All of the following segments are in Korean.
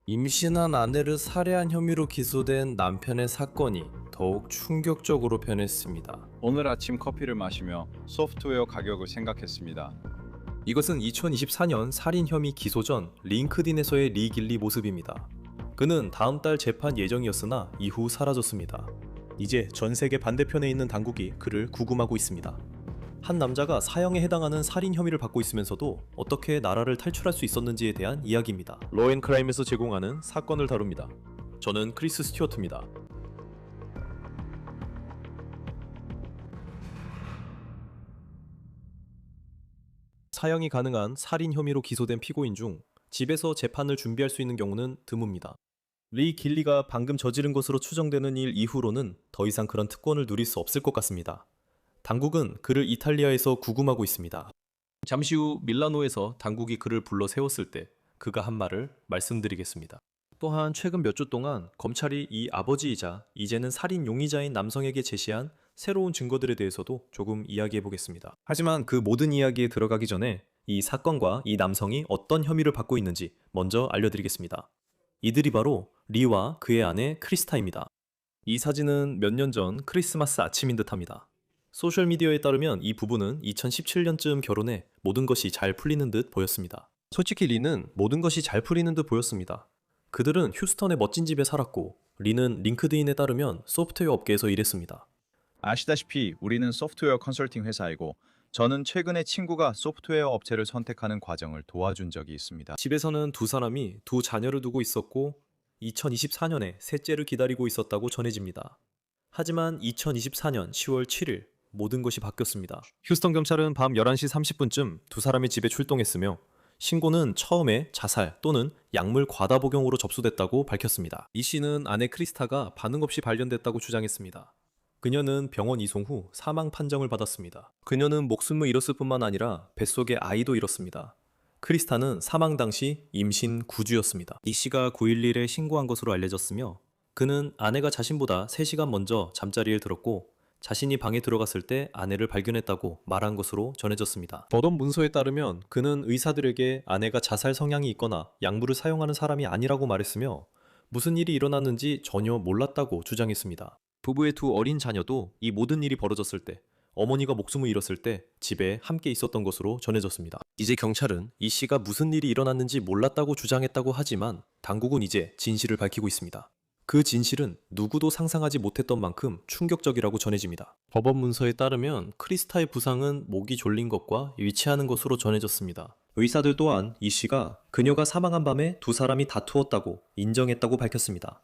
임신한 아내를 살해한 혐의로 기소된 남편의 사건이 더욱 충격적으로 변했습니다. 오늘 아침 커피를 마시며 소프트웨어 가격을 생각했습니다. 이것은 2024년 살인 혐의 기소 전 링크딘에서의 리 길리 모습입니다. 그는 다음 달 재판 예정이었으나 이후 사라졌습니다. 이제 전 세계 반대편에 있는 당국이 그를 구금하고 있습니다. 한 남자가 사형에 해당하는 살인 혐의를 받고 있으면서도 어떻게 나라를 탈출할 수 있었는지에 대한 이야기입니다. 로앤크라임에서 제공하는 사건을 다룹니다. 저는 크리스 스튜어트입니다. 사형이 가능한 살인 혐의로 기소된 피고인 중 집에서 재판을 준비할 수 있는 경우는 드뭅니다. 리 길리가 방금 저지른 것으로 추정되는 일 이후로는 더 이상 그런 특권을 누릴 수 없을 것 같습니다. 당국은 그를 이탈리아에서 구금하고 있습니다. 잠시 후 밀라노에서 당국이 그를 불러 세웠을 때 그가 한 말을 말씀드리겠습니다. 또한 최근 몇 주 동안 검찰이 이 아버지이자 이제는 살인 용의자인 남성에게 제시한 새로운 증거들에 대해서도 조금 이야기해 보겠습니다. 하지만 그 모든 이야기에 들어가기 전에 이 사건과 이 남성이 어떤 혐의를 받고 있는지 먼저 알려드리겠습니다. 이들이 바로 리와 그의 아내 크리스타입니다. 이 사진은 몇 년 전 크리스마스 아침인 듯합니다. 소셜미디어에 따르면 이 부부는 2017년쯤 결혼해 모든 것이 잘 풀리는 듯 보였습니다. 솔직히 리는 모든 것이 잘 풀리는 듯 보였습니다. 그들은 휴스턴의 멋진 집에 살았고 리는 링크드인에 따르면 소프트웨어 업계에서 일했습니다. 아시다시피 우리는 소프트웨어 컨설팅 회사이고 저는 최근에 친구가 소프트웨어 업체를 선택하는 과정을 도와준 적이 있습니다. 집에서는 두 사람이 두 자녀를 두고 있었고 2024년에 셋째를 기다리고 있었다고 전해집니다. 하지만 2024년 10월 7일 모든 것이 바뀌었습니다. 휴스턴 경찰은 밤 11시 30분쯤 두 사람의 집에 출동했으며 신고는 처음에 자살 또는 약물 과다 복용으로 접수됐다고 밝혔습니다. 이 씨는 아내 크리스타가 반응 없이 발견됐다고 주장했습니다. 그녀는 병원 이송 후 사망 판정을 받았습니다. 그녀는 목숨을 잃었을 뿐만 아니라 뱃속의 아이도 잃었습니다. 크리스타는 사망 당시 임신 9주였습니다. 이 씨가 911에 신고한 것으로 알려졌으며 그는 아내가 자신보다 3시간 먼저 잠자리에 들었고 자신이 방에 들어갔을 때 아내를 발견했다고 말한 것으로 전해졌습니다. 버던 문서에 따르면 그는 의사들에게 아내가 자살 성향이 있거나 약물을 사용하는 사람이 아니라고 말했으며 무슨 일이 일어났는지 전혀 몰랐다고 주장했습니다. 부부의 두 어린 자녀도 이 모든 일이 벌어졌을 때 어머니가 목숨을 잃었을 때 집에 함께 있었던 것으로 전해졌습니다. 이제 경찰은 이 씨가 무슨 일이 일어났는지 몰랐다고 주장했다고 하지만 당국은 이제 진실을 밝히고 있습니다. 그 진실은 누구도 상상하지 못했던 만큼 충격적이라고 전해집니다. 법원 문서에 따르면 크리스타의 부상은 목이 졸린 것과 일치하는 것으로 전해졌습니다. 의사들 또한 이 씨가 그녀가 사망한 밤에 두 사람이 다투었다고 인정했다고 밝혔습니다.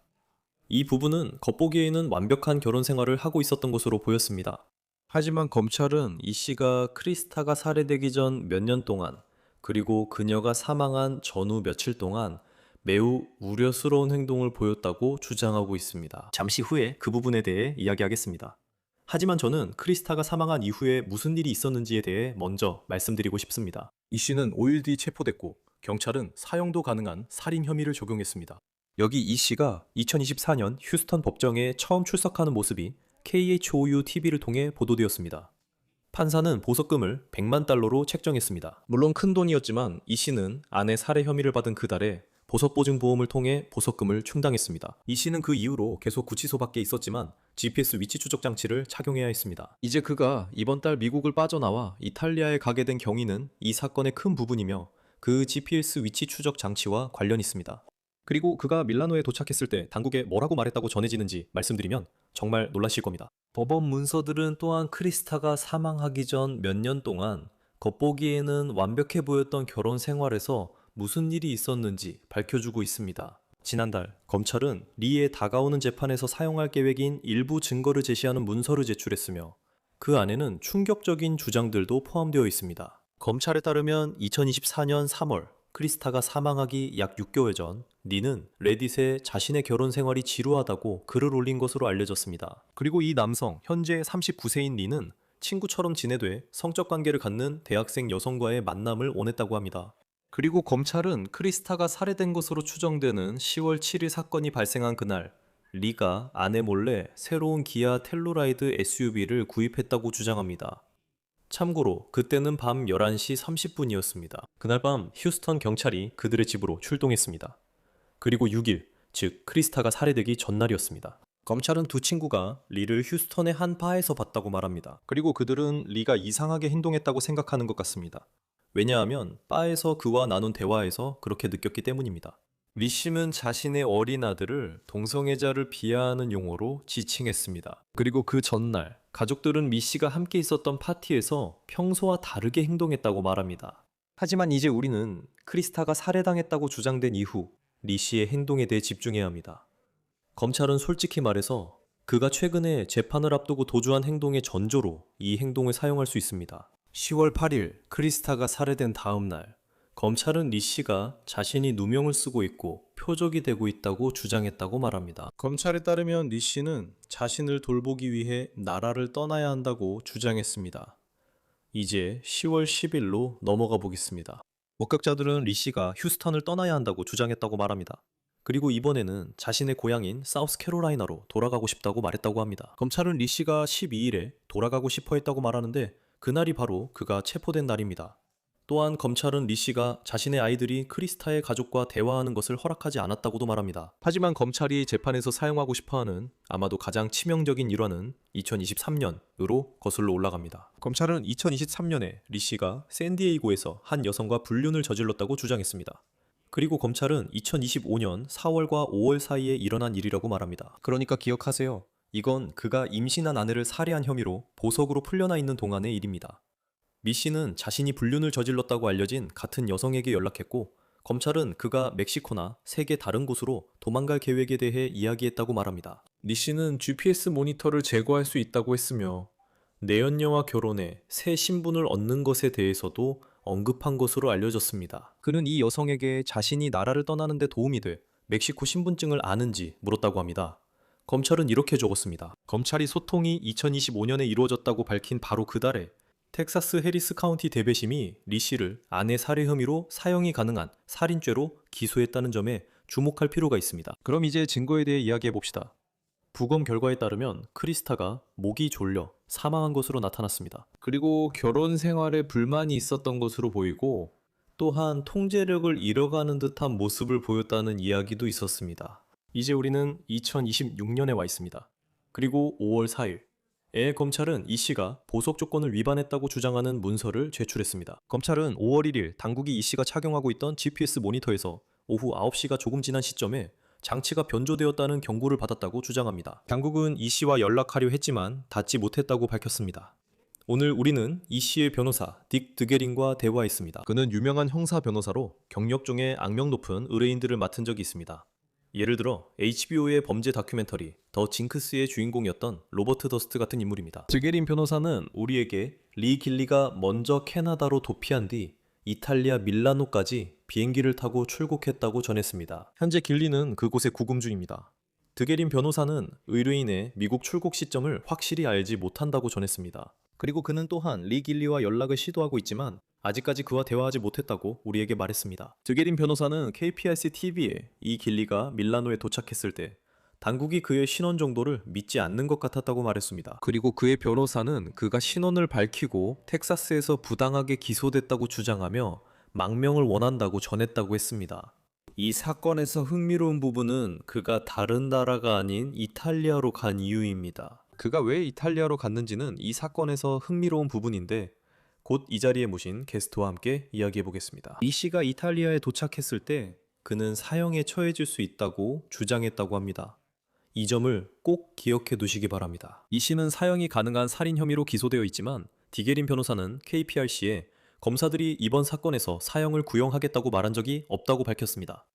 이 부부는 겉보기에는 완벽한 결혼 생활을 하고 있었던 것으로 보였습니다. 하지만 검찰은 이 씨가 크리스타가 살해되기 전 몇 년 동안 그리고 그녀가 사망한 전후 며칠 동안 매우 우려스러운 행동을 보였다고 주장하고 있습니다. 잠시 후에 그 부분에 대해 이야기하겠습니다. 하지만 저는 크리스타가 사망한 이후에 무슨 일이 있었는지에 대해 먼저 말씀드리고 싶습니다. 이 씨는 5일 뒤 체포됐고 경찰은 사형도 가능한 살인 혐의를 적용했습니다. 여기 이 씨가 2024년 휴스턴 법정에 처음 출석하는 모습이 KHOU TV를 통해 보도되었습니다. 판사는 보석금을 100만 달러로 책정했습니다. 물론 큰 돈이었지만 이 씨는 아내 살해 혐의를 받은 그 달에 보석보증보험을 통해 보석금을 충당했습니다. 이 씨는 그 이후로 계속 구치소 밖에 있었지만 GPS 위치 추적 장치를 착용해야 했습니다. 이제 그가 이번 달 미국을 빠져나와 이탈리아에 가게 된 경위는 이 사건의 큰 부분이며 그 GPS 위치 추적 장치와 관련이 있습니다. 그리고 그가 밀라노에 도착했을 때 당국에 뭐라고 말했다고 전해지는지 말씀드리면 정말 놀라실 겁니다. 법원 문서들은 또한 크리스타가 사망하기 전 몇 년 동안 겉보기에는 완벽해 보였던 결혼 생활에서 무슨 일이 있었는지 밝혀주고 있습니다. 지난달 검찰은 리의 다가오는 재판에서 사용할 계획인 일부 증거를 제시하는 문서를 제출했으며 그 안에는 충격적인 주장들도 포함되어 있습니다. 검찰에 따르면 2024년 3월 크리스타가 사망하기 약 6개월 전 리는 레딧에 자신의 결혼 생활이 지루하다고 글을 올린 것으로 알려졌습니다. 그리고 이 남성, 현재 39세인 리는 친구처럼 지내되 성적 관계를 갖는 대학생 여성과의 만남을 원했다고 합니다. 그리고 검찰은 크리스타가 살해된 것으로 추정되는 10월 7일 사건이 발생한 그날 리가 아내 몰래 새로운 기아 텔루라이드 SUV를 구입했다고 주장합니다. 참고로 그때는 밤 11시 30분이었습니다. 그날 밤 휴스턴 경찰이 그들의 집으로 출동했습니다. 그리고 6일, 즉 크리스타가 살해되기 전날이었습니다. 검찰은 두 친구가 리를 휴스턴의 한 바에서 봤다고 말합니다. 그리고 그들은 리가 이상하게 행동했다고 생각하는 것 같습니다. 왜냐하면 바에서 그와 나눈 대화에서 그렇게 느꼈기 때문입니다. 리 씨는 자신의 어린 아들을 동성애자를 비하하는 용어로 지칭했습니다. 그리고 그 전날 가족들은 리 씨가 함께 있었던 파티에서 평소와 다르게 행동했다고 말합니다. 하지만 이제 우리는 크리스타가 살해당했다고 주장된 이후 리 씨의 행동에 대해 집중해야 합니다. 검찰은 솔직히 말해서 그가 최근에 재판을 앞두고 도주한 행동의 전조로 이 행동을 사용할 수 있습니다. 10월 8일 크리스타가 살해된 다음 날, 검찰은 리 씨가 자신이 누명을 쓰고 있고 표적이 되고 있다고 주장했다고 말합니다. 검찰에 따르면 리 씨는 자신을 돌보기 위해 나라를 떠나야 한다고 주장했습니다. 이제 10월 10일로 넘어가 보겠습니다. 목격자들은 리 씨가 휴스턴을 떠나야 한다고 주장했다고 말합니다. 그리고 이번에는 자신의 고향인 사우스캐롤라이나로 돌아가고 싶다고 말했다고 합니다. 검찰은 리 씨가 12일에 돌아가고 싶어 했다고 말하는데 그날이 바로 그가 체포된 날입니다. 또한 검찰은 리 씨가 자신의 아이들이 크리스타의 가족과 대화하는 것을 허락하지 않았다고도 말합니다. 하지만 검찰이 재판에서 사용하고 싶어하는 아마도 가장 치명적인 일화는 2023년으로 거슬러 올라갑니다. 검찰은 2023년에 리 씨가 샌디에이고에서 한 여성과 불륜을 저질렀다고 주장했습니다. 그리고 검찰은 2025년 4월과 5월 사이에 일어난 일이라고 말합니다. 그러니까 기억하세요. 이건 그가 임신한 아내를 살해한 혐의로 보석으로 풀려나 있는 동안의 일입니다. 미 씨는 자신이 불륜을 저질렀다고 알려진 같은 여성에게 연락했고 검찰은 그가 멕시코나 세계 다른 곳으로 도망갈 계획에 대해 이야기했다고 말합니다. 리 씨는 GPS 모니터를 제거할 수 있다고 했으며 내연녀와 결혼해 새 신분을 얻는 것에 대해서도 언급한 것으로 알려졌습니다. 그는 이 여성에게 자신이 나라를 떠나는 데 도움이 돼 멕시코 신분증을 아는지 물었다고 합니다. 검찰은 이렇게 적었습니다. 검찰이 소통이 2025년에 이루어졌다고 밝힌 바로 그달에 텍사스 해리스 카운티 대배심이 리 씨를 아내 살해 혐의로 사형이 가능한 살인죄로 기소했다는 점에 주목할 필요가 있습니다. 그럼 이제 증거에 대해 이야기해 봅시다. 부검 결과에 따르면 크리스타가 목이 졸려 사망한 것으로 나타났습니다. 그리고 결혼 생활에 불만이 있었던 것으로 보이고 또한 통제력을 잃어가는 듯한 모습을 보였다는 이야기도 있었습니다. 이제 우리는 2026년에 와 있습니다. 그리고 5월 4일 검찰은 이 씨가 보석 조건을 위반했다고 주장하는 문서를 제출했습니다. 검찰은 5월 1일 당국이 이 씨가 착용하고 있던 GPS 모니터에서 오후 9시가 조금 지난 시점에 장치가 변조되었다는 경고를 받았다고 주장합니다. 당국은 이 씨와 연락하려 했지만 닿지 못했다고 밝혔습니다. 오늘 우리는 이 씨의 변호사 딕 드게린과 대화했습니다. 그는 유명한 형사 변호사로 경력 중에 악명 높은 의뢰인들을 맡은 적이 있습니다. 예를 들어 HBO의 범죄 다큐멘터리 더 징크스의 주인공이었던 로버트 더스트 같은 인물입니다. 드게린 변호사는 우리에게 리 길리가 먼저 캐나다로 도피한 뒤 이탈리아 밀라노까지 비행기를 타고 출국했다고 전했습니다. 현재 길리는 그곳에 구금 중입니다. 드게린 변호사는 의뢰인의 미국 출국 시점을 확실히 알지 못한다고 전했습니다. 그리고 그는 또한 리 길리와 연락을 시도하고 있지만 아직까지 그와 대화하지 못했다고 우리에게 말했습니다. 드게린 변호사는 KPRC TV에 이 길리가 밀라노에 도착했을 때 당국이 그의 신원 정도를 믿지 않는 것 같았다고 말했습니다. 그리고 그의 변호사는 그가 신원을 밝히고 텍사스에서 부당하게 기소됐다고 주장하며 망명을 원한다고 전했다고 했습니다. 이 사건에서 흥미로운 부분은 그가 다른 나라가 아닌 이탈리아로 간 이유입니다. 그가 왜 이탈리아로 갔는지는 이 사건에서 흥미로운 부분인데 곧 이 자리에 모신 게스트와 함께 이야기해 보겠습니다. 이 씨가 이탈리아에 도착했을 때 그는 사형에 처해질 수 있다고 주장했다고 합니다. 이 점을 꼭 기억해 두시기 바랍니다. 이 씨는 사형이 가능한 살인 혐의로 기소되어 있지만 디게린 변호사는 KPRC에 검사들이 이번 사건에서 사형을 구형하겠다고 말한 적이 없다고 밝혔습니다.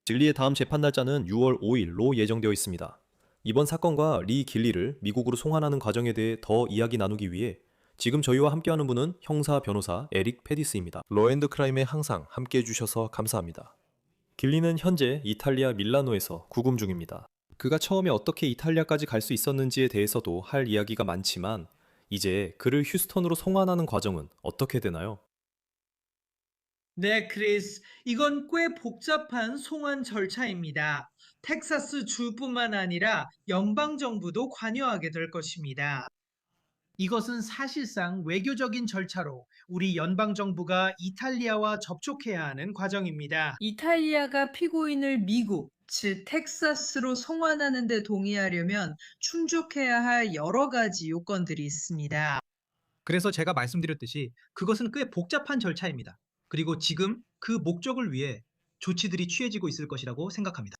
길리의 다음 재판 날짜는 6월 5일로 예정되어 있습니다. 이번 사건과 리 길리를 미국으로 송환하는 과정에 대해 더 이야기 나누기 위해 지금 저희와 함께하는 분은 형사 변호사 에릭 페디스입니다. 러앤드크라임에 항상 함께해 주셔서 감사합니다. 길리는 현재 이탈리아 밀라노에서 구금 중입니다. 그가 처음에 어떻게 이탈리아까지 갈 수 있었는지에 대해서도 할 이야기가 많지만 이제 그를 휴스턴으로 송환하는 과정은 어떻게 되나요? 네, 크리스. 이건 꽤 복잡한 송환 절차입니다. 텍사스 주뿐만 아니라 연방정부도 관여하게 될 것입니다. 이것은 사실상 외교적인 절차로 우리 연방정부가 이탈리아와 접촉해야 하는 과정입니다. 이탈리아가 피고인을 미국, 즉, 텍사스로 송환하는 데 동의하려면 충족해야 할 여러 가지 요건들이 있습니다. 그래서 제가 말씀드렸듯이 그것은 꽤 복잡한 절차입니다. 그리고 지금 그 목적을 위해 조치들이 취해지고 있을 것이라고 생각합니다.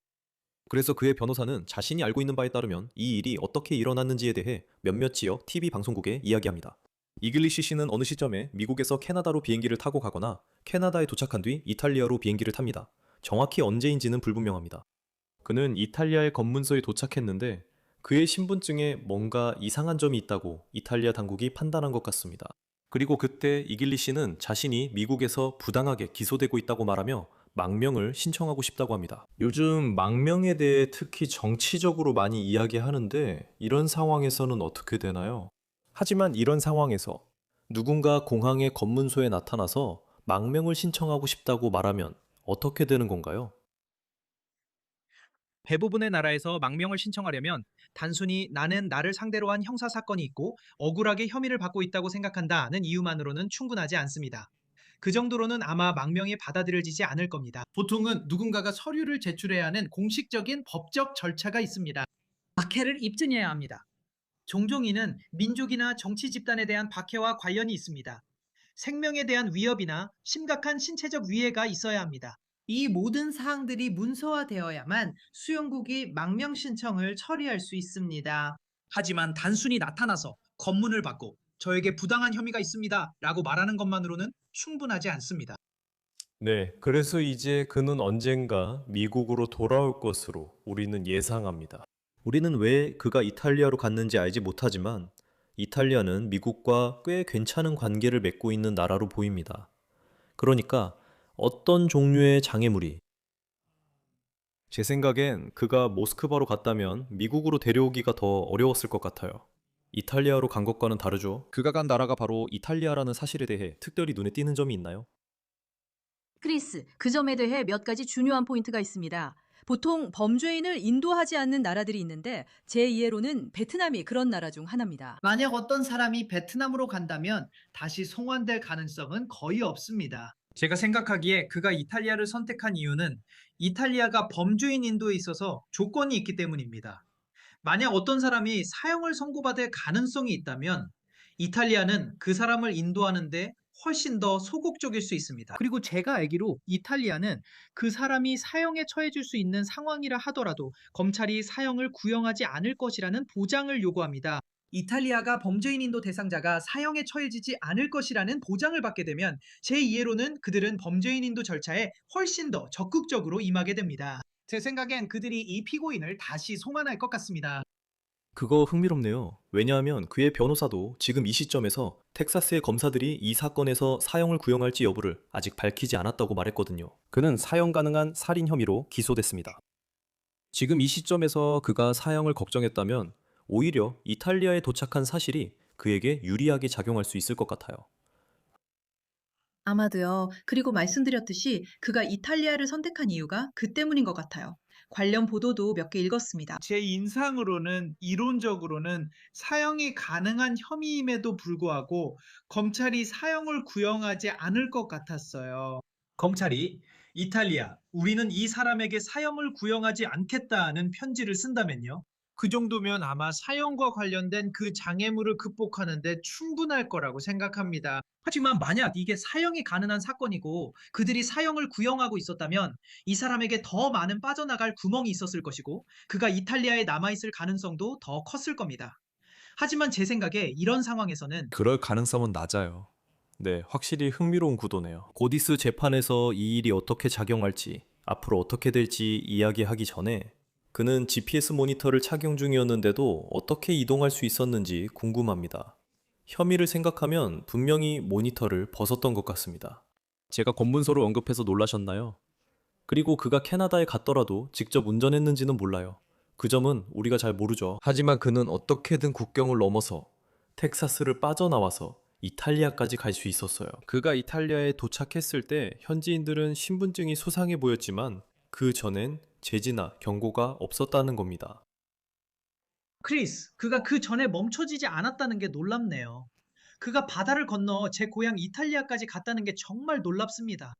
그래서 그의 변호사는 자신이 알고 있는 바에 따르면 이 일이 어떻게 일어났는지에 대해 몇몇 지역 TV 방송국에 이야기합니다. 이글리시 씨는 어느 시점에 미국에서 캐나다로 비행기를 타고 가거나 캐나다에 도착한 뒤 이탈리아로 비행기를 탑니다. 정확히 언제인지는 불분명합니다. 그는 이탈리아의 검문소에 도착했는데 그의 신분증에 뭔가 이상한 점이 있다고 이탈리아 당국이 판단한 것 같습니다. 그리고 그때 이길리 씨는 자신이 미국에서 부당하게 기소되고 있다고 말하며 망명을 신청하고 싶다고 합니다. 요즘 망명에 대해 특히 정치적으로 많이 이야기하는데 이런 상황에서는 어떻게 되나요? 하지만 이런 상황에서 누군가 공항의 검문소에 나타나서 망명을 신청하고 싶다고 말하면 어떻게 되는 건가요? 대부분의 나라에서 망명을 신청하려면 단순히 나는 나를 상대로 한 형사 사건이 있고 억울하게 혐의를 받고 있다고 생각한다는 이유만으로는 충분하지 않습니다. 그 정도로는 아마 망명이 받아들여지지 않을 겁니다. 보통은 누군가가 서류를 제출해야 하는 공식적인 법적 절차가 있습니다. 박해를 입증해야 합니다. 종종 이는 민족이나 정치 집단에 대한 박해와 관련이 있습니다. 생명에 대한 위협이나 심각한 신체적 위해가 있어야 합니다. 이 모든 사항들이 문서화되어야만 수용국이 망명 신청을 처리할 수 있습니다. 하지만 단순히 나타나서 검문을 받고 저에게 부당한 혐의가 있습니다 라고 말하는 것만으로는 충분하지 않습니다. 네, 그래서 이제 그는 언젠가 미국으로 돌아올 것으로 우리는 예상합니다. 우리는 왜 그가 이탈리아로 갔는지 알지 못하지만 이탈리아는 미국과 꽤 괜찮은 관계를 맺고 있는 나라로 보입니다. 그러니까 어떤 종류의 장애물이 제 생각엔 그가 모스크바로 갔다면 미국으로 데려오기가 더 어려웠을 것 같아요. 이탈리아로 간 것과는 다르죠. 그가 간 나라가 바로 이탈리아라는 사실에 대해 특별히 눈에 띄는 점이 있나요? 크리스, 그 점에 대해 몇 가지 중요한 포인트가 있습니다. 보통 범죄인을 인도하지 않는 나라들이 있는데 제 이해로는 베트남이 그런 나라 중 하나입니다. 만약 어떤 사람이 베트남으로 간다면 다시 송환될 가능성은 거의 없습니다. 제가 생각하기에 그가 이탈리아를 선택한 이유는 이탈리아가 범죄인 인도에 있어서 조건이 있기 때문입니다. 만약 어떤 사람이 사형을 선고받을 가능성이 있다면 이탈리아는 그 사람을 인도하는데 훨씬 더 소극적일 수 있습니다. 그리고 제가 알기로 이탈리아는 그 사람이 사형에 처해질 수 있는 상황이라 하더라도 검찰이 사형을 구형하지 않을 것이라는 보장을 요구합니다. 이탈리아가 범죄인 인도 대상자가 사형에 처해지지 않을 것이라는 보장을 받게 되면 제 이해로는 그들은 범죄인 인도 절차에 훨씬 더 적극적으로 임하게 됩니다. 제 생각엔 그들이 이 피고인을 다시 송환할 것 같습니다. 그거 흥미롭네요. 왜냐하면 그의 변호사도 지금 이 시점에서 텍사스의 검사들이 이 사건에서 사형을 구형할지 여부를 아직 밝히지 않았다고 말했거든요. 그는 사형 가능한 살인 혐의로 기소됐습니다. 지금 이 시점에서 그가 사형을 걱정했다면 오히려 이탈리아에 도착한 사실이 그에게 유리하게 작용할 수 있을 것 같아요. 아마도요. 그리고 말씀드렸듯이 그가 이탈리아를 선택한 이유가 그 때문인 것 같아요. 관련 보도도 몇 개 읽었습니다. 제 인상으로는 이론적으로는 사형이 가능한 혐의임에도 불구하고 검찰이 사형을 구형하지 않을 것 같았어요. 검찰이 이탈리아, 우리는 이 사람에게 사형을 구형하지 않겠다는 편지를 쓴다면요. 그 정도면 아마 사형과 관련된 그 장애물을 극복하는데 충분할 거라고 생각합니다. 하지만 만약 이게 사형이 가능한 사건이고 그들이 사형을 구형하고 있었다면 이 사람에게 더 많은 빠져나갈 구멍이 있었을 것이고 그가 이탈리아에 남아있을 가능성도 더 컸을 겁니다. 하지만 제 생각에 이런 상황에서는 그럴 가능성은 낮아요. 네, 확실히 흥미로운 구도네요. 고디스 재판에서 이 일이 어떻게 작용할지, 앞으로 어떻게 될지 이야기하기 전에 그는 GPS 모니터를 착용 중이었는데도 어떻게 이동할 수 있었는지 궁금합니다. 혐의를 생각하면 분명히 모니터를 벗었던 것 같습니다. 제가 검문소를 언급해서 놀라셨나요? 그리고 그가 캐나다에 갔더라도 직접 운전했는지는 몰라요. 그 점은 우리가 잘 모르죠. 하지만 그는 어떻게든 국경을 넘어서 텍사스를 빠져나와서 이탈리아까지 갈 수 있었어요. 그가 이탈리아에 도착했을 때 현지인들은 신분증이 수상해 보였지만 그 전엔 제지나 경고가 없었다는 겁니다. 크리스, 그가 그 전에 멈춰지지 않았다는 게 놀랍네요. 그가 바다를 건너 제 고향 이탈리아까지 갔다는 게 정말 놀랍습니다.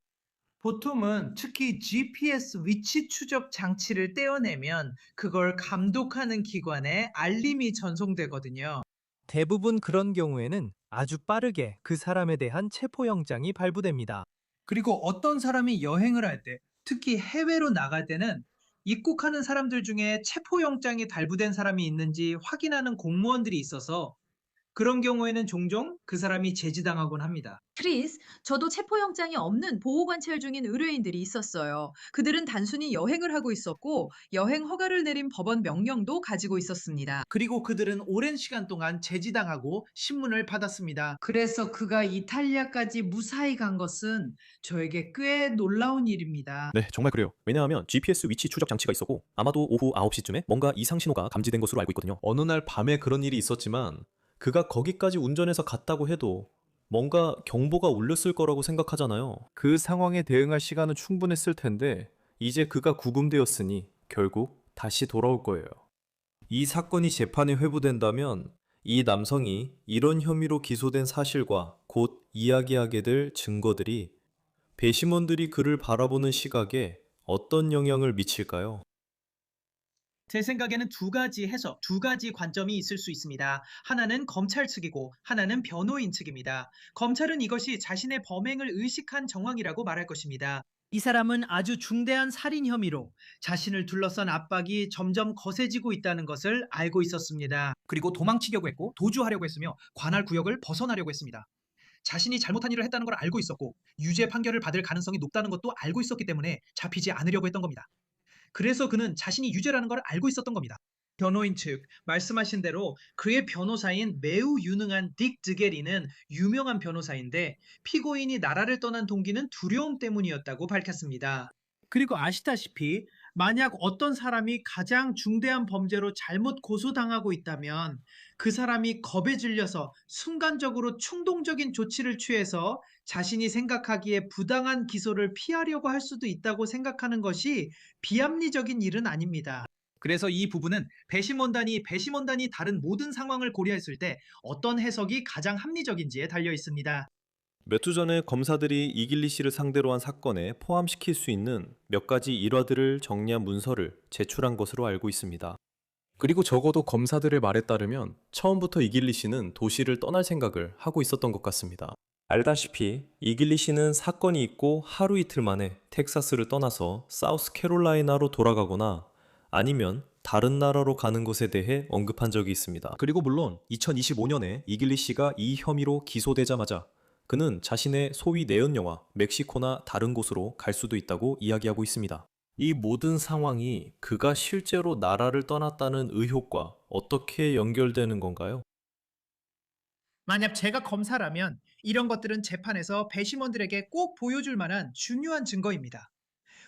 보통은 특히 GPS 위치 추적 장치를 떼어내면 그걸 감독하는 기관에 알림이 전송되거든요. 대부분 그런 경우에는 아주 빠르게 그 사람에 대한 체포영장이 발부됩니다. 그리고 어떤 사람이 여행을 할 때, 특히 해외로 나갈 때는 입국하는 사람들 중에 체포영장이 발부된 사람이 있는지 확인하는 공무원들이 있어서 그런 경우에는 종종 그 사람이 제지당하곤 합니다. 크리스, 저도 체포영장이 없는 보호관찰 중인 의뢰인들이 있었어요. 그들은 단순히 여행을 하고 있었고 여행 허가를 내린 법원 명령도 가지고 있었습니다. 그리고 그들은 오랜 시간 동안 제지당하고 신문을 받았습니다. 그래서 그가 이탈리아까지 무사히 간 것은 저에게 꽤 놀라운 일입니다. 네, 정말 그래요. 왜냐하면 GPS 위치 추적 장치가 있었고 아마도 오후 9시쯤에 뭔가 이상 신호가 감지된 것으로 알고 있거든요. 어느 날 밤에 그런 일이 있었지만 그가 거기까지 운전해서 갔다고 해도 뭔가 경보가 울렸을 거라고 생각하잖아요. 그 상황에 대응할 시간은 충분했을 텐데 이제 그가 구금되었으니 결국 다시 돌아올 거예요. 이 사건이 재판에 회부된다면 이 남성이 이런 혐의로 기소된 사실과 곧 이야기하게 될 증거들이 배심원들이 그를 바라보는 시각에 어떤 영향을 미칠까요? 제 생각에는 두 가지 해석, 두 가지 관점이 있을 수 있습니다. 하나는 검찰 측이고 하나는 변호인 측입니다. 검찰은 이것이 자신의 범행을 의식한 정황이라고 말할 것입니다. 이 사람은 아주 중대한 살인 혐의로 자신을 둘러싼 압박이 점점 거세지고 있다는 것을 알고 있었습니다. 그리고 도망치려고 했고 도주하려고 했으며 관할 구역을 벗어나려고 했습니다. 자신이 잘못한 일을 했다는 걸 알고 있었고 유죄 판결을 받을 가능성이 높다는 것도 알고 있었기 때문에 잡히지 않으려고 했던 겁니다. 그래서 그는 자신이 유죄라는 걸 알고 있었던 겁니다. 변호인 측, 말씀하신 대로 그의 변호사인 매우 유능한 딕 드게리는 유명한 변호사인데 피고인이 나라를 떠난 동기는 두려움 때문이었다고 밝혔습니다. 그리고 아시다시피 만약 어떤 사람이 가장 중대한 범죄로 잘못 고소당하고 있다면 그 사람이 겁에 질려서 순간적으로 충동적인 조치를 취해서 자신이 생각하기에 부당한 기소를 피하려고 할 수도 있다고 생각하는 것이 비합리적인 일은 아닙니다. 그래서 이 부분은 배심원단이 다른 모든 상황을 고려했을 때 어떤 해석이 가장 합리적인지에 달려 있습니다. 몇 주 전에 검사들이 이길리 씨를 상대로 한 사건에 포함시킬 수 있는 몇 가지 일화들을 정리한 문서를 제출한 것으로 알고 있습니다. 그리고 적어도 검사들의 말에 따르면 처음부터 이길리 씨는 도시를 떠날 생각을 하고 있었던 것 같습니다. 알다시피 이길리 씨는 사건이 있고 하루 이틀 만에 텍사스를 떠나서 사우스캐롤라이나로 돌아가거나 아니면 다른 나라로 가는 것에 대해 언급한 적이 있습니다. 그리고 물론 2025년에 이길리 씨가 이 혐의로 기소되자마자 그는 자신의 소위 내연 영화 멕시코나 다른 곳으로 갈 수도 있다고 이야기하고 있습니다. 이 모든 상황이 그가 실제로 나라를 떠났다는 의혹과 어떻게 연결되는 건가요? 만약 제가 검사라면 이런 것들은 재판에서 배심원들에게 꼭 보여줄 만한 중요한 증거입니다.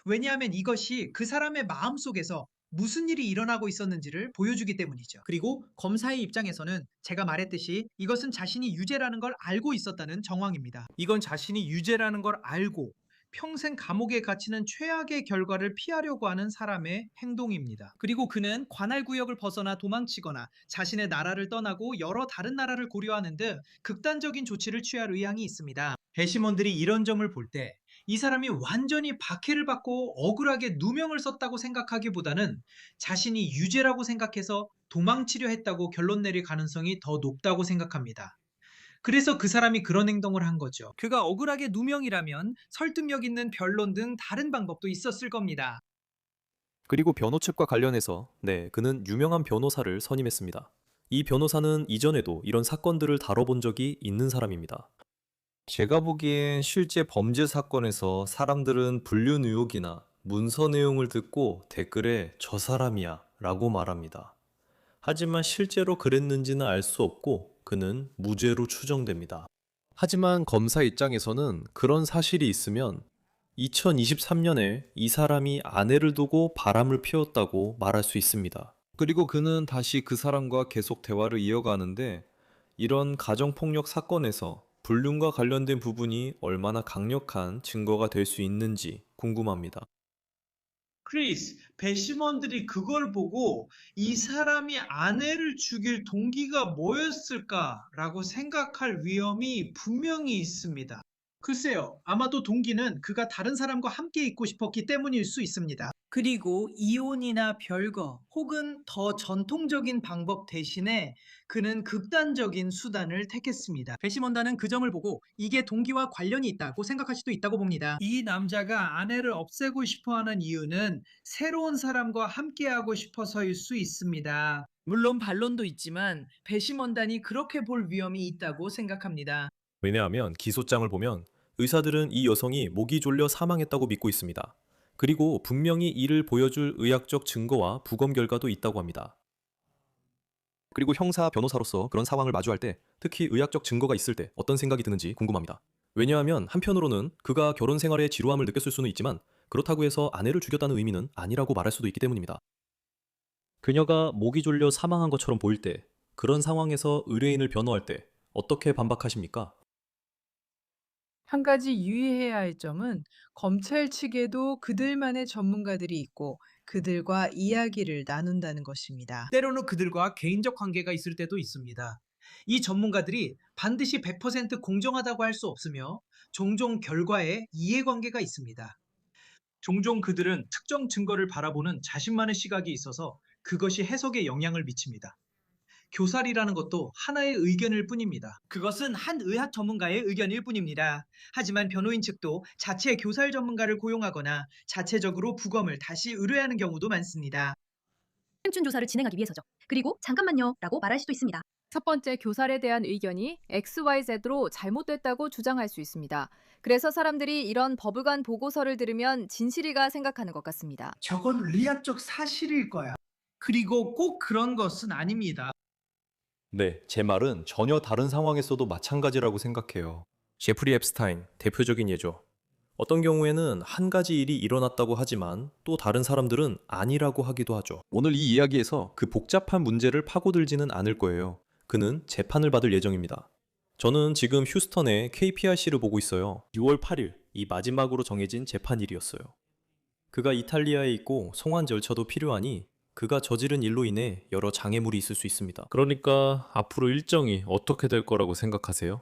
왜냐하면 이것이 그 사람의 마음속에서 무슨 일이 일어나고 있었는지를 보여주기 때문이죠. 그리고 검사의 입장에서는 제가 말했듯이 이것은 자신이 유죄라는 걸 알고 있었다는 정황입니다. 이건 자신이 유죄라는 걸 알고 평생 감옥에 갇히는 최악의 결과를 피하려고 하는 사람의 행동입니다. 그리고 그는 관할 구역을 벗어나 도망치거나 자신의 나라를 떠나고 여러 다른 나라를 고려하는 듯 극단적인 조치를 취할 의향이 있습니다. 배심원들이 이런 점을 볼 때 이 사람이 완전히 박해를 받고 억울하게 누명을 썼다고 생각하기보다는 자신이 유죄라고 생각해서 도망치려 했다고 결론 내릴 가능성이 더 높다고 생각합니다. 그래서 그 사람이 그런 행동을 한 거죠. 그가 억울하게 누명이라면 설득력 있는 변론 등 다른 방법도 있었을 겁니다. 그리고 변호 측과 관련해서 그는 유명한 변호사를 선임했습니다. 이 변호사는 이전에도 이런 사건들을 다뤄본 적이 있는 사람입니다. 제가 보기엔 실제 범죄 사건에서 사람들은 불륜 의혹이나 문서 내용을 듣고 댓글에 저 사람이야 라고 말합니다. 하지만 실제로 그랬는지는 알 수 없고 그는 무죄로 추정됩니다. 하지만 검사 입장에서는 그런 사실이 있으면 2023년에 이 사람이 아내를 두고 바람을 피웠다고 말할 수 있습니다. 그리고 그는 다시 그 사람과 계속 대화를 이어가는데 이런 가정폭력 사건에서 불륜과 관련된 부분이 얼마나 강력한 증거가 될 수 있는지 궁금합니다. 크리스, 배심원들이 그걸 보고 이 사람이 아내를 죽일 동기가 뭐였을까라고 생각할 위험이 분명히 있습니다. 글쎄요, 아마도 동기는 그가 다른 사람과 함께 있고 싶었기 때문일 수 있습니다. 그리고 이혼이나 별거 혹은 더 전통적인 방법 대신에 그는 극단적인 수단을 택했습니다. 배심원단은 그 점을 보고 이게 동기와 관련이 있다고 생각할 수도 있다고 봅니다. 이 남자가 아내를 없애고 싶어 하는 이유는 새로운 사람과 함께하고 싶어서일 수 있습니다. 물론 반론도 있지만 배심원단이 그렇게 볼 위험이 있다고 생각합니다. 왜냐하면 기소장을 보면 의사들은 이 여성이 목이 졸려 사망했다고 믿고 있습니다. 그리고 분명히 이를 보여줄 의학적 증거와 부검 결과도 있다고 합니다. 그리고 형사 변호사로서 그런 상황을 마주할 때, 특히 의학적 증거가 있을 때 어떤 생각이 드는지 궁금합니다. 왜냐하면 한편으로는 그가 결혼 생활에 지루함을 느꼈을 수는 있지만 그렇다고 해서 아내를 죽였다는 의미는 아니라고 말할 수도 있기 때문입니다. 그녀가 목이 졸려 사망한 것처럼 보일 때, 그런 상황에서 의뢰인을 변호할 때 어떻게 반박하십니까? 한 가지 유의해야 할 점은 검찰 측에도 그들만의 전문가들이 있고 그들과 이야기를 나눈다는 것입니다. 때로는 그들과 개인적 관계가 있을 때도 있습니다. 이 전문가들이 반드시 100% 공정하다고 할 수 없으며 종종 결과에 이해관계가 있습니다. 종종 그들은 특정 증거를 바라보는 자신만의 시각이 있어서 그것이 해석에 영향을 미칩니다. 교살이라는 것도 하나의 의견일 뿐입니다. 그것은 한 의학 전문가의 의견일 뿐입니다. 하지만 변호인 측도 자체 교살 전문가를 고용하거나 자체적으로 부검을 다시 의뢰하는 경우도 많습니다. 샘춘 조사를 진행하기 위해서죠. 그리고 잠깐만요 라고 말할 수도 있습니다. 첫 번째 교살에 대한 의견이 XYZ로 잘못됐다고 주장할 수 있습니다. 그래서 사람들이 이런 법의관 보고서를 들으면 진실이가 생각하는 것 같습니다. 저건 의학적 사실일 거야. 그리고 꼭 그런 것은 아닙니다. 네, 제 말은 전혀 다른 상황에서도 마찬가지라고 생각해요. 제프리 앱스타인, 대표적인 예죠. 어떤 경우에는 한 가지 일이 일어났다고 하지만 또 다른 사람들은 아니라고 하기도 하죠. 오늘 이 이야기에서 그 복잡한 문제를 파고들지는 않을 거예요. 그는 재판을 받을 예정입니다. 저는 지금 휴스턴의 KPRC를 보고 있어요. 6월 8일, 이 마지막으로 정해진 재판일이었어요. 그가 이탈리아에 있고 송환 절차도 필요하니 그가 저지른 일로 인해 여러 장애물이 있을 수 있습니다. 그러니까 앞으로 일정이 어떻게 될 거라고 생각하세요?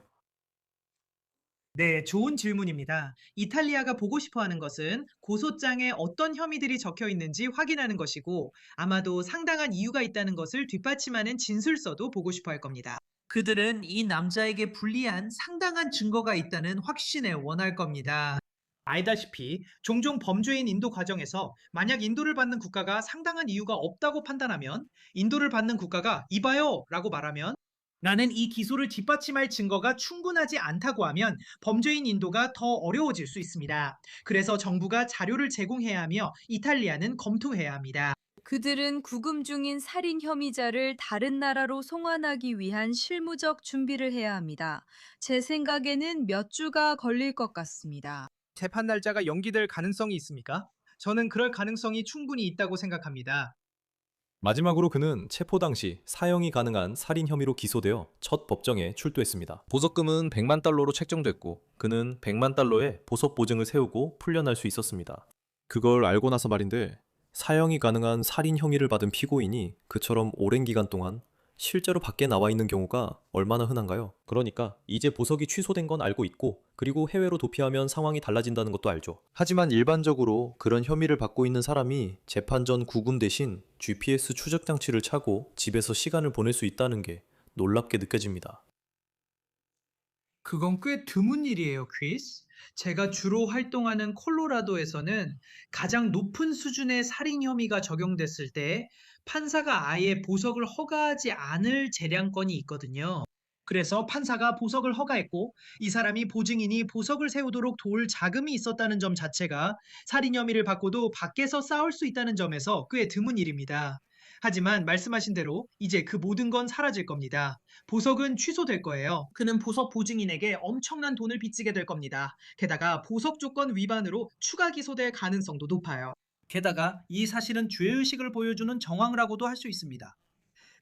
네, 좋은 질문입니다. 이탈리아가 보고 싶어 하는 것은 고소장에 어떤 혐의들이 적혀 있는지 확인하는 것이고 아마도 상당한 이유가 있다는 것을 뒷받침하는 진술서도 보고 싶어 할 겁니다. 그들은 이 남자에게 불리한 상당한 증거가 있다는 확신에 원할 겁니다. 알다시피 종종 범죄인 인도 과정에서 만약 인도를 받는 국가가 상당한 이유가 없다고 판단하면 인도를 받는 국가가 이봐요 라고 말하면 나는 이 기소를 뒷받침할 증거가 충분하지 않다고 하면 범죄인 인도가 더 어려워질 수 있습니다. 그래서 정부가 자료를 제공해야 하며 이탈리아는 검토해야 합니다. 그들은 구금 중인 살인 혐의자를 다른 나라로 송환하기 위한 실무적 준비를 해야 합니다. 제 생각에는 몇 주가 걸릴 것 같습니다. 재판 날짜가 연기될 가능성이 있습니까? 저는 그럴 가능성이 충분히 있다고 생각합니다. 마지막으로 그는 체포 당시 사형이 가능한 살인 혐의로 기소되어 첫 법정에 출두했습니다. 보석금은 100만 달러로 책정됐고 그는 100만 달러의 보석 보증을 세우고 풀려날 수 있었습니다. 그걸 알고 나서 말인데 사형이 가능한 살인 혐의를 받은 피고인이 그처럼 오랜 기간 동안 실제로 밖에 나와 있는 경우가 얼마나 흔한가요? 그러니까 이제 보석이 취소된 건 알고 있고 그리고 해외로 도피하면 상황이 달라진다는 것도 알죠. 하지만 일반적으로 그런 혐의를 받고 있는 사람이 재판 전 구금 대신 GPS 추적 장치를 차고 집에서 시간을 보낼 수 있다는 게 놀랍게 느껴집니다. 그건 꽤 드문 일이에요, 크리스. 제가 주로 활동하는 콜로라도에서는 가장 높은 수준의 살인 혐의가 적용됐을 때 판사가 아예 보석을 허가하지 않을 재량권이 있거든요. 그래서 판사가 보석을 허가했고 이 사람이 보증인이 보석을 세우도록 도울 자금이 있었다는 점 자체가 살인 혐의를 받고도 밖에서 싸울 수 있다는 점에서 꽤 드문 일입니다. 하지만 말씀하신 대로 이제 그 모든 건 사라질 겁니다. 보석은 취소될 거예요. 그는 보석 보증인에게 엄청난 돈을 빚지게 될 겁니다. 게다가 보석 조건 위반으로 추가 기소될 가능성도 높아요. 게다가 이 사실은 죄의식을 보여주는 정황이라고도 할 수 있습니다.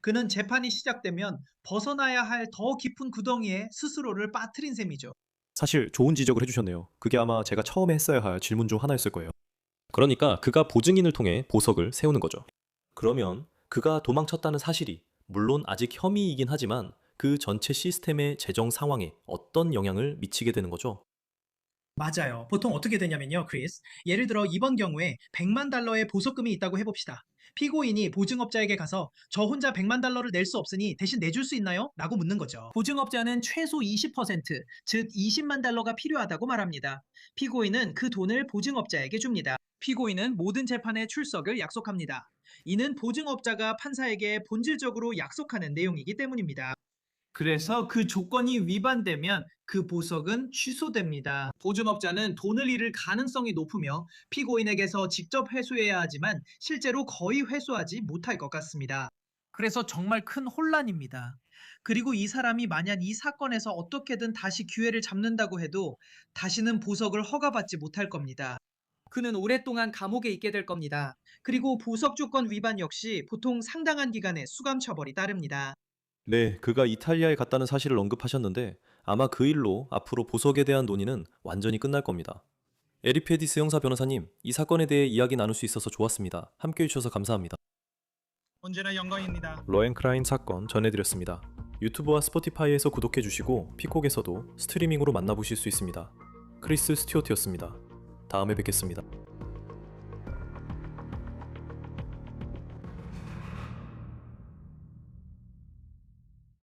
그는 재판이 시작되면 벗어나야 할 더 깊은 구덩이에 스스로를 빠뜨린 셈이죠. 사실 좋은 지적을 해주셨네요. 그게 아마 제가 처음에 했어야 할 질문 중 하나였을 거예요. 그러니까 그가 보증인을 통해 보석을 세우는 거죠. 그러면 그가 도망쳤다는 사실이 물론 아직 혐의이긴 하지만 그 전체 시스템의 재정 상황에 어떤 영향을 미치게 되는 거죠? 맞아요. 보통 어떻게 되냐면요, 크리스. 예를 들어 이번 경우에 100만 달러의 보석금이 있다고 해봅시다. 피고인이 보증업자에게 가서 저 혼자 100만 달러를 낼 수 없으니 대신 내줄 수 있나요? 라고 묻는 거죠. 보증업자는 최소 20%, 즉 20만 달러가 필요하다고 말합니다. 피고인은 그 돈을 보증업자에게 줍니다. 피고인은 모든 재판에 출석을 약속합니다. 이는 보증업자가 판사에게 본질적으로 약속하는 내용이기 때문입니다. 그래서 그 조건이 위반되면 그 보석은 취소됩니다. 보증업자는 돈을 잃을 가능성이 높으며 피고인에게서 직접 회수해야 하지만 실제로 거의 회수하지 못할 것 같습니다. 그래서 정말 큰 혼란입니다. 그리고 이 사람이 만약 이 사건에서 어떻게든 다시 기회를 잡는다고 해도 다시는 보석을 허가받지 못할 겁니다. 그는 오랫동안 감옥에 있게 될 겁니다. 그리고 보석 조건 위반 역시 보통 상당한 기간의 수감 처벌이 따릅니다. 네, 그가 이탈리아에 갔다는 사실을 언급하셨는데 아마 그 일로 앞으로 보석에 대한 논의는 완전히 끝날 겁니다. 에리페디스 형사 변호사님, 이 사건에 대해 이야기 나눌 수 있어서 좋았습니다. 함께해 주셔서 감사합니다. 언제나 영광입니다. 로앤크라인 사건 전해드렸습니다. 유튜브와 스포티파이에서 구독해 주시고 피콕에서도 스트리밍으로 만나보실 수 있습니다. 크리스 스튜어트였습니다. 다음에 뵙겠습니다.